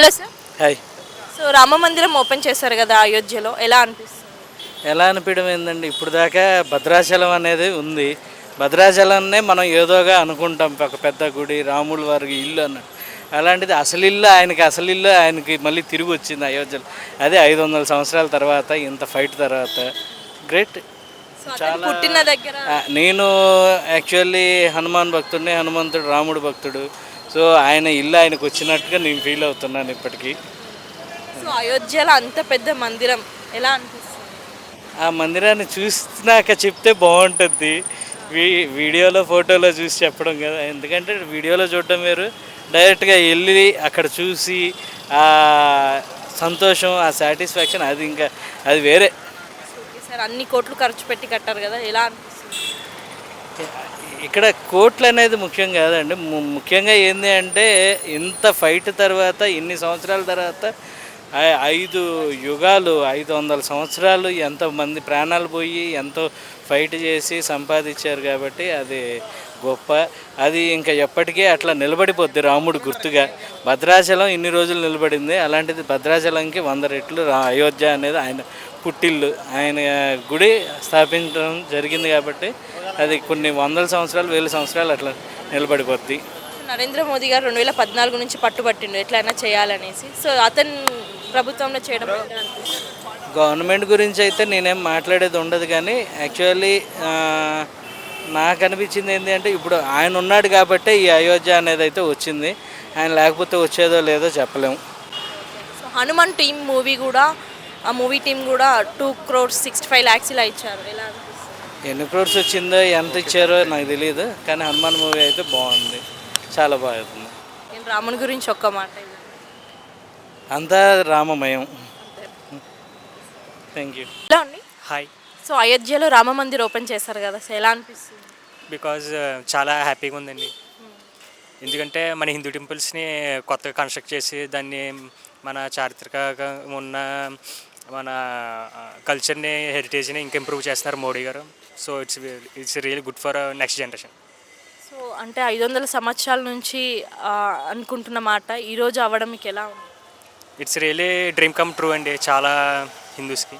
Hello sir. Hi. So Rama మందిరం open చేశారు కదా అయోధ్యలో, ఎలా అనిపిస్తుంది? ఎలా అనిపించడం ఏంటండి, ఇప్పుడు దాకా భద్రాచలం అనేది ఉంది. భద్రాచలాన్నే మనం ఏదోగా అనుకుంటాం, ఒక పెద్ద గుడి, రాముల వారికి ఇల్లు అన్నట్టు. అలాంటిది అసలు ఇల్లు ఆయనకి మళ్ళీ తిరిగి వచ్చింది అయోధ్యలో. అదే 500 సంవత్సరాల తర్వాత, ఇంత ఫైట్ తర్వాత. గ్రేట్. సో అతను చాలా. పుట్టిన దగ్గర. నేను యాక్చువల్లీ హనుమాన్ భక్తుడిని, హనుమంతుడు రాముడు భక్తుడు. సో ఆయన ఇల్లు ఆయనకు వచ్చినట్టుగా నేను ఫీల్ అవుతున్నాను ఇప్పటికీ. సో అయోధ్యలో అంత పెద్ద మందిరం ఎలా అనిపిస్తుంది? ఆ మందిరాన్ని చూసినాక చెప్తే బాగుంటుంది. వీడియోలో ఫోటోలో చూసి చెప్పడం కదా, ఎందుకంటే వీడియోలో చూడడం వేరు, డైరెక్ట్గా వెళ్ళి అక్కడ చూసి ఆ సంతోషం, ఆ సాటిస్ఫాక్షన్ అది వేరే. ఓకే సార్, అన్ని కోట్లు ఖర్చు పెట్టి కట్టారు కదా, ఎలా అనిపిస్తుంది? ఇక్కడ కోట్లు అనేది ముఖ్యం కాదండి. ముఖ్యంగా ఏంది అంటే, ఇంత ఫైట్ తర్వాత, ఇన్ని సంవత్సరాల తర్వాత, 5 యుగాలు, 500 సంవత్సరాలు ఎంతోమంది ప్రాణాలు పోయి ఎంతో ఫైట్ చేసి సంపాదించారు కాబట్టి అది గొప్ప. అది ఇంకా ఎప్పటికీ అట్లా నిలబడిపోద్ది రాముడు గుర్తుగా. భద్రాచలం ఇన్ని రోజులు నిలబడింది, అలాంటిది భద్రాచలంకి 100 రెట్లు అయోధ్య అనేది ఆయన పుట్టిల్లు. ఆయన గుడి స్థాపించడం జరిగింది కాబట్టి అది కొన్ని వందల సంవత్సరాలు, 1000 సంవత్సరాలు అట్లా నిలబడిపోద్ది. నరేంద్ర మోదీ గారు 2014 నుంచి పట్టుబట్టిండు ఎట్లయినా చేయాలనేసి. సో అతను ప్రభుత్వంలో చేయడం ఎలా అనిపిస్తుంది? గవర్నమెంట్ గురించి అయితే నేనేం మాట్లాడేది ఉండదు, కానీ యాక్చువల్లీ నాకు అనిపించింది ఏంటి అంటే, ఇప్పుడు ఆయన ఉన్నాడు కాబట్టి ఈ అయోధ్య అనేది అయితే వచ్చింది. ఆయన లేకపోతే వచ్చేదో లేదో చెప్పలేము. సో హనుమాన్ టీమ్ మూవీ కూడా, ఆ మూవీ టీం కూడా 2,65,00,000 ఇలా ఇచ్చారు, ఎలా అనిపిస్తుంది? ఎన్ని క్రోర్స్ వచ్చిందో, ఎంత ఇచ్చారో నాకు తెలియదు, కానీ హనుమాన్ మూవీ అయితే బాగుంది, చాలా బాగుంది. నేను రాముని గురించి ఒక్క మాట ఇవ్వండి. అంతా రామమయం. Thank you. ఎలా అండి? హాయ్. సో అయోధ్యలో రామ మందిర్ ఓపెన్ చేశారు కదా, సో ఎలా అనిపిస్తుంది? బికాజ్ చాలా హ్యాపీగా ఉందండి. ఎందుకంటే మన హిందూ టెంపుల్స్ని కొత్తగా కన్స్ట్రక్ట్ చేసి దాన్ని మన చారిత్రకంగా ఉన్న మన కల్చర్ని, హెరిటేజ్ని ఇంకా ఇంప్రూవ్ చేస్తున్నారు మోడీ గారు. So it's really good for next generation. So అంటే 500 సంవత్సరాల నుంచి అనుకుంటున్న మాట ఈరోజు అవ్వడం మీకు ఎలా ఉంది? It's really dream come true అండి చాలా హిందూస్కి.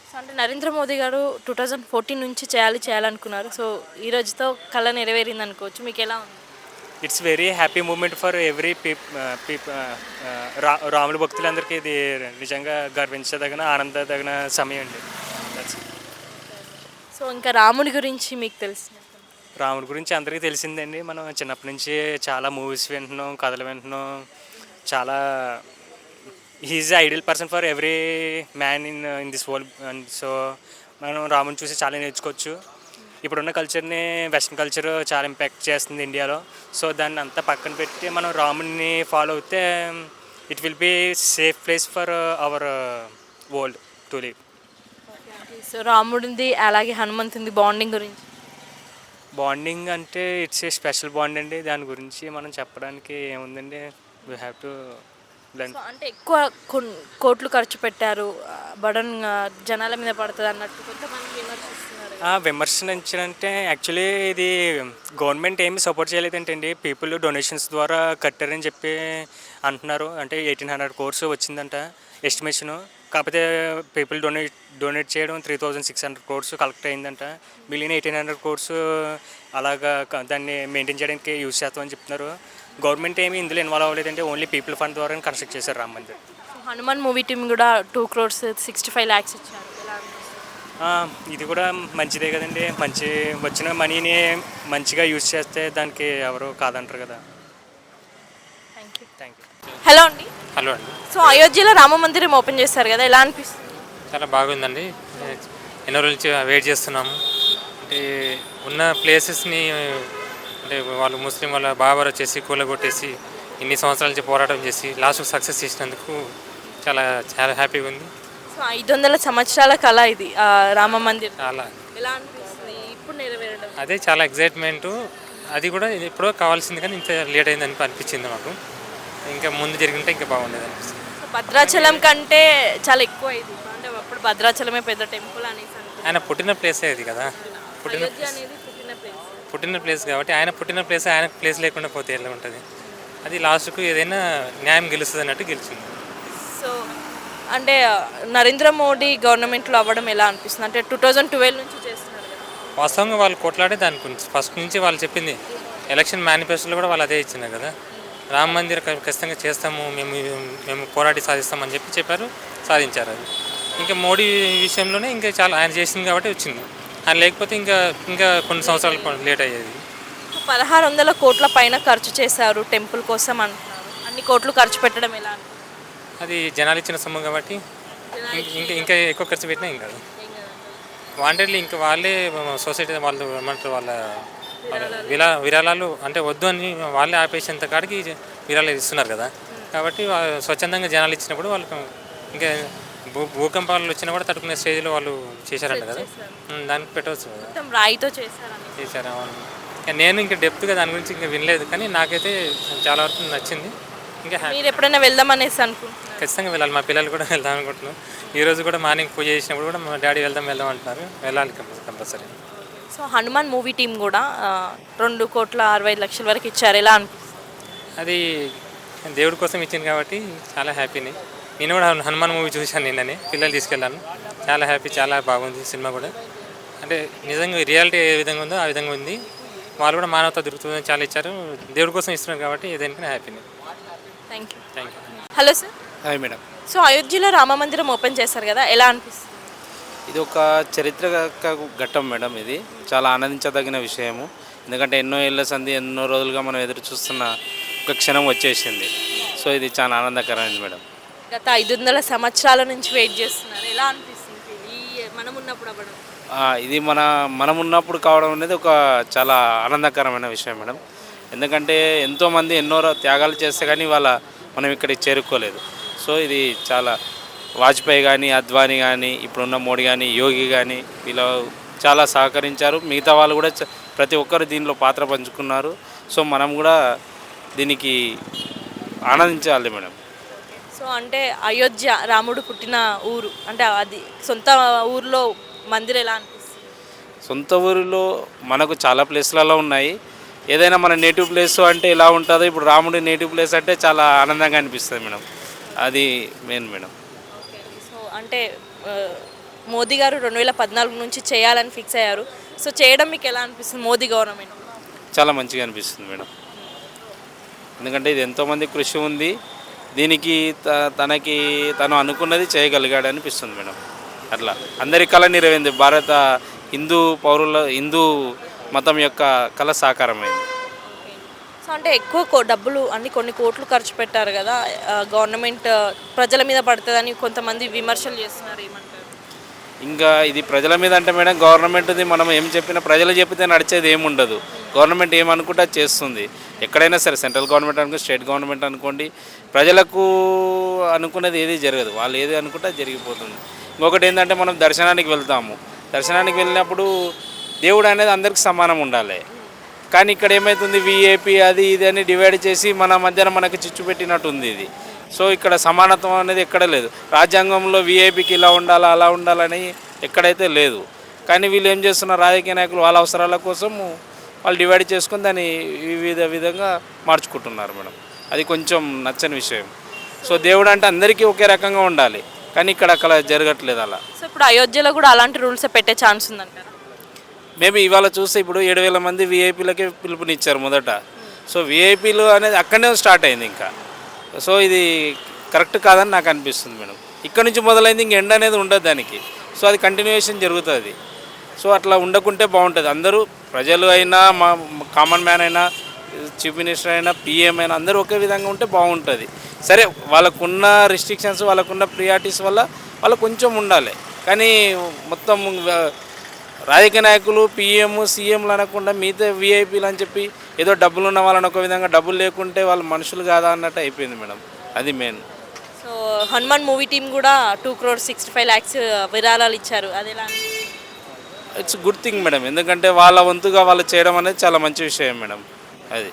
సో అంటే నరేంద్ర మోదీ గారు 2014 నుంచి చేయాలనుకున్నారు. సో ఈ రోజుతో కళ నెరవేరింది అనుకోవచ్చు, మీకు ఎలా ఉంది? It's very happy moment for every రాముల భక్తులందరికీ ఇది నిజంగా గర్వించదగిన, ఆనందదగిన సమయం అండి. సో ఇంకా రాముడి గురించి మీకు తెలిసిన? రాముడి గురించి అందరికీ తెలిసిందండి. మనం చిన్నప్పటి నుంచి చాలా మూవీస్ వింటున్నాం, కథలు వింటున్నాం. చాలా he's ideal person for every man in this world. And so మనం రాముని చూసి చాలా నేర్చుకోవచ్చు. ఇప్పుడున్న కల్చర్ని, వెస్ట్రన్ కల్చర్ చాలా ఇంపాక్ట్ చేస్తుంది ఇండియాలో. సో దాన్ని అంతా పక్కన పెట్టి మనం రాముని ఫాలో అవుతే it will be safe place for our world to live. So రాముడిది అలాగే హనుమంతుడి బాండింగ్ గురించి? బాండింగ్ అంటే ఇట్స్ ఏ స్పెషల్ బాండ్ అండి. దాని గురించి మనం చెప్పడానికి ఏముందండి, వీ హ్యావ్ టు లెర్న్. అంటే ఎక్కువ కోట్లు ఖర్చు పెట్టారు, బడన్ జనాల మీద పడుతుంది అన్నట్టు కొంతమంది విమర్శిస్తున్నారు. విమర్శించాలంటే యాక్చువల్లీ ఇది గవర్నమెంట్ ఏమి సపోర్ట్ చేయలేదంటండి. పీపుల్ డొనేషన్స్ ద్వారా కట్టారని చెప్పి అంటున్నారు. అంటే 1,800 crores వచ్చిందంట ఎస్టిమేషను. కాకపోతే పీపుల్ డొనేట్ చేయడం 3,600 crores కలెక్ట్ అయిందంట. మిగిలిన 1,800 crores అలాగా దాన్ని మెయింటైన్ చేయడానికి యూజ్ చేస్తామని చెప్తున్నారు. గవర్నమెంట్ ఏమి ఇందులో ఇన్వాల్వ్ అవ్వలేదంటే ఓన్లీ పీపుల్ ఫండ్ ద్వారా కన్స్ట్రక్ట్ చేశారు రామ మందిర్. హనుమాన్ మూవీ టీం కూడా 2,65,00,000 ఇచ్చారు, ఎలా అనిపిస్తుంది? ఇది కూడా మంచిదే కదండి. మంచి వచ్చిన మనీని మంచిగా యూజ్ చేస్తే దానికి ఎవరు కాదంటారు కదా. Thank you. హలో అండి. హలో అండి. సో అయోధ్యలో రామ మందిరం ఓపెన్ చేశారు కదా, ఎలా అనిపిస్తుంది? చాలా బాగుందండి. ఎన్నో రోజుల నుంచి వెయిట్ చేస్తున్నాము. అంటే ఉన్న ప్లేసెస్ని, అంటే వాళ్ళు ముస్లిం వాళ్ళ బాబర్ వచ్చేసి కూలగొట్టేసి ఇన్ని సంవత్సరాల నుంచి పోరాటం చేసి లాస్ట్ సక్సెస్ చేసినందుకు చాలా చాలా హ్యాపీగా ఉంది. సో 500 సంవత్సరాల కళ ఇది రామ మందిర్, చాలా ఎలా అనిపిస్తుంది ఇప్పుడు నెరవేరడం? అదే చాలా ఎగ్జైట్మెంటు. అది కూడా ఎప్పుడో కావాల్సింది, కానీ ఇంత లేట్ అయిందని అనిపించింది మాకు. ఇంకా ముందు జరిగింటే ఇంకా బాగుండేది అనిపిస్తుంది. భద్రాచలం కంటే చాలా ఎక్కువ ఇది, అంటే అప్పుడు భద్రాచలమే పెద్ద టెంపుల్ అనేసి ఆయన పుట్టిన ప్లేసే ఇది కదా, పుట్టిన ప్లేస్ కాబట్టి ఆయన పుట్టిన ప్లేస్, ఆయనకు ప్లేస్ లేకుండా పోతే ఎలా ఉంటుంది. అది లాస్ట్కు ఏదైనా న్యాయం గెలుస్తుంది అన్నట్టు గెలిచింది. సో అంటే నరేంద్ర మోడీ గవర్నమెంట్లో అవ్వడం ఎలా అనిపిస్తుంది? అంటే 2012 నుంచి చేస్తున్నారు కదా. వాస్తవంగా వాళ్ళు కొట్లాడే దాని గురించి ఫస్ట్ నుంచి వాళ్ళు చెప్పింది ఎలక్షన్ మేనిఫెస్టోలో కూడా వాళ్ళు అదే ఇచ్చినారు కదా. రామ మందిర్ ఖచ్చితంగా చేస్తాము, మేము పోరాడి సాధిస్తామని చెప్పారు, సాధించారు. అది ఇంకా మోడీ విషయంలోనే ఇంకా చాలా ఆయన చేసింది కాబట్టి వచ్చింది. ఆయన లేకపోతే ఇంకా కొన్ని సంవత్సరాలు లేట్ అయ్యేది. 1600 కోట్ల పైన ఖర్చు చేశారు టెంపుల్ కోసం అంటున్నారు. అన్ని కోట్లు ఖర్చు పెట్టడం ఎలా అనిపిస్తుంది? అది జనాలు ఇచ్చిన సొమ్ము కాబట్టి ఇంకా ఎక్కువ ఖర్చు పెట్టినా ఏం కాదు. వాంటెడ్లీ ఇంకా వాళ్ళే సొసైటీ వాళ్ళు ఏమంటారు వాళ్ళ విరాళాలు అంటే వద్దు అని వాళ్ళే ఆపేసేంత కాడికి విరాళాలు ఇస్తున్నారు కదా. కాబట్టి స్వచ్ఛందంగా జనాలు ఇచ్చినప్పుడు వాళ్ళకు ఇంకా భూకంపాలు వచ్చినా కూడా తట్టుకునే స్టేజ్లో వాళ్ళు చేశారంట కదా. దానికి పెట్టవచ్చు కదా. మొత్తం రాయితో చేశారని చేశారు. అవును. నేను ఇంకా డెప్త్గా దాని గురించి ఇంకా వినలేదు, కానీ నాకైతే చాలా వరకు నచ్చింది. ఇంకా మీరు ఎప్పుడైనా వెళ్దామనేసి అనుకుంటున్నారు? ఖచ్చితంగా వెళ్ళాలి. మా పిల్లలు కూడా వెళ్దాం అనుకుంటున్నాం. ఈరోజు కూడా మార్నింగ్ పూజ చేసినప్పుడు కూడా మా డాడీ వెళ్దాం అంటున్నారు. వెళ్ళాలి compulsory. So Hanuman movie team కూడా 2,65,00,000 వరకు ఇచ్చారు. ఎలా అనిపిస్తుంది? అది దేవుడి కోసం ఇచ్చింది కాబట్టి చాలా హ్యాపీని. నేను కూడా హనుమాన్ మూవీ చూశాను నిన్ననే, పిల్లలు తీసుకెళ్ళాను. చాలా హ్యాపీ, చాలా బాగుంది సినిమా కూడా. అంటే నిజంగా రియాలిటీ ఏ విధంగా ఉందో ఆ విధంగా ఉంది. వాళ్ళు కూడా మానవత దొరుకుతుందని చాలా ఇచ్చారు. దేవుడి కోసం ఇస్తున్నారు కాబట్టి ఏదైనా హ్యాపీని. Thank you. Thank you. Hello sir. Hi madam. So అయోధ్యలో రామ మందిరం ఓపెన్ చేశారు కదా, ఎలా అనిపిస్తుంది? ఇది ఒక చరిత్రక ఘట్టం మేడం. ఇది చాలా ఆనందించదగిన విషయము. ఎందుకంటే ఎన్నో ఏళ్ళ సంది ఎన్నో రోజులుగా మనం ఎదురు చూస్తున్న ఒక క్షణం వచ్చేసింది. సో ఇది చాలా ఆనందకరమైనది మేడం. గత 500 సంవత్సరాల నుంచి వెయిట్ చేస్తున్నారు. ఎలా అనిపిస్తుంది ఈ మనం ఉన్నప్పుడు అవ్వడం? ఇది మనం ఉన్నప్పుడు కావడం అనేది ఒక చాలా ఆనందకరమైన విషయం మేడం. ఎందుకంటే ఎంతోమంది ఎన్నో త్యాగాలు చేస్తే కానీ మనం ఇక్కడికి చేరుకోలేదు. సో ఇది చాలా వాజ్పేయి కానీ, అద్వానీ కానీ, ఇప్పుడున్న మోడీ కానీ, యోగి కానీ వీళ్ళు చాలా సహకరించారు. మిగతా వాళ్ళు కూడా ప్రతి ఒక్కరు దీనిలో పాత్ర పంచుకున్నారు. సో మనం కూడా దీనికి ఆనందించాలి మేడం. సో అంటే అయోధ్య రాముడు పుట్టిన ఊరు, అంటే అది సొంత ఊరిలో మందిరం ఎలా అనిపిస్తుంది? సొంత ఊరిలో మనకు చాలా ప్లేస్లలో ఉన్నాయి. ఏదైనా మన నేటివ్ ప్లేస్ అంటే ఎలా ఉంటుందో, ఇప్పుడు రాముడి నేటివ్ ప్లేస్ అంటే చాలా ఆనందంగా అనిపిస్తుంది మేడం. అది మెయిన్ మేడం. సో అంటే మోదీ గారు 2014 నుంచి చేయాలని ఫిక్స్ అయ్యారు. సో చేయడం మీకు ఎలా అనిపిస్తుంది మోదీ గవర్నమెంట్? చాలా మంచిగా అనిపిస్తుంది మేడం. ఎందుకంటే ఇది ఎంతోమంది కృషి ఉంది. దీనికి తను అనుకున్నది చేయగలిగాడు అనిపిస్తుంది మేడం. అట్లా అందరి కళ నెరవేరింది. భారత హిందూ మతం యొక్క కళ సాకారమైంది. సో అంటే ఎక్కువ డబ్బులు కొన్ని కోట్లు ఖర్చు పెట్టారు కదా, గవర్నమెంట్ ప్రజల మీద పడుతుందని కొంతమంది విమర్శలు చేస్తున్నారు. ఏమంటారు? ఇంకా ఇది ప్రజల మీద అంటే మేడం, గవర్నమెంట్ది మనం ఏం చెప్పినా ప్రజలు చెప్పితే నడిచేది ఏముండదు. గవర్నమెంట్ ఏమనుకుంటే అది చేస్తుంది. ఎక్కడైనా సరే సెంట్రల్ గవర్నమెంట్ అనుకోండి, స్టేట్ గవర్నమెంట్ అనుకోండి, ప్రజలకు అనుకున్నది ఏది జరగదు. వాళ్ళు ఏది అనుకుంటే అది జరిగిపోతుంది. ఇంకొకటి ఏంటంటే మనం దర్శనానికి వెళ్తాము. దర్శనానికి వెళ్ళినప్పుడు దేవుడు అనేది అందరికీ సమానం ఉండాలి. కానీ ఇక్కడ ఏమవుతుంది, విఐపి అది ఇది అని డివైడ్ చేసి మన మధ్యన మనకి చిచ్చు పెట్టినట్టు ఉంది ఇది. సో ఇక్కడ సమానత్వం అనేది ఎక్కడ లేదు. రాజ్యాంగంలో విఐపికి ఇలా ఉండాలా అలా ఉండాలని ఎక్కడైతే లేదు. కానీ వీళ్ళు ఏం చేస్తున్నారు, రాజకీయ నాయకులు వాళ్ళ అవసరాల కోసం వాళ్ళు డివైడ్ చేసుకొని దాన్ని విధంగా మార్చుకుంటున్నారు మేడం. అది కొంచెం నచ్చని విషయం. సో దేవుడు అంటే అందరికీ ఒకే రకంగా ఉండాలి, కానీ ఇక్కడ అక్కడ జరగట్లేదు అలా. సో ఇప్పుడు అయోధ్యలో కూడా అలాంటి రూల్స్ పెట్టే ఛాన్స్ ఉందంటారా? మేబీ ఇవాళ చూస్తే ఇప్పుడు 7,000 మంది విఐపీలకే పిలుపునిచ్చారు మొదట. సో విఐపీలు అనేది అక్కడనే స్టార్ట్ అయింది ఇంకా. సో ఇది కరెక్ట్ కాదని నాకు అనిపిస్తుంది మేడం. ఇక్కడ నుంచి మొదలైంది, ఇంక ఎండ్ అనేది ఉండదు దానికి. సో అది కంటిన్యూయేషన్ జరుగుతుంది. సో అట్లా ఉండకుంటే బాగుంటుంది. అందరూ ప్రజలు అయినా, మా కామన్ మ్యాన్ అయినా, చీఫ్ మినిస్టర్ అయినా, పిఎం అయినా అందరూ ఒకే విధంగా ఉంటే బాగుంటుంది. సరే వాళ్ళకున్న రిస్ట్రిక్షన్స్, వాళ్ళకున్న ప్రియారిటీస్ వల్ల వాళ్ళకు కొంచెం ఉండాలి. కానీ మొత్తం రాజకీయ నాయకులు పిఎం సీఎంలు అనకుండా మిగతా విఐపీలు అని చెప్పి ఏదో డబ్బులు ఉన్న వాళ్ళని ఒక విధంగా, డబ్బులు లేకుంటే వాళ్ళు మనుషులు కాదా అన్నట్టు అయిపోయింది మేడం. అది main. So Hanuman movie team కూడా 2,65,00,000 విరాళాలు ఇచ్చారు. అది ఎలా? It's good thing madam. ఎందుకంటే వాళ్ళ వంతుగా వాళ్ళు చేయడం అనేది చాలా మంచి విషయం మేడం. అది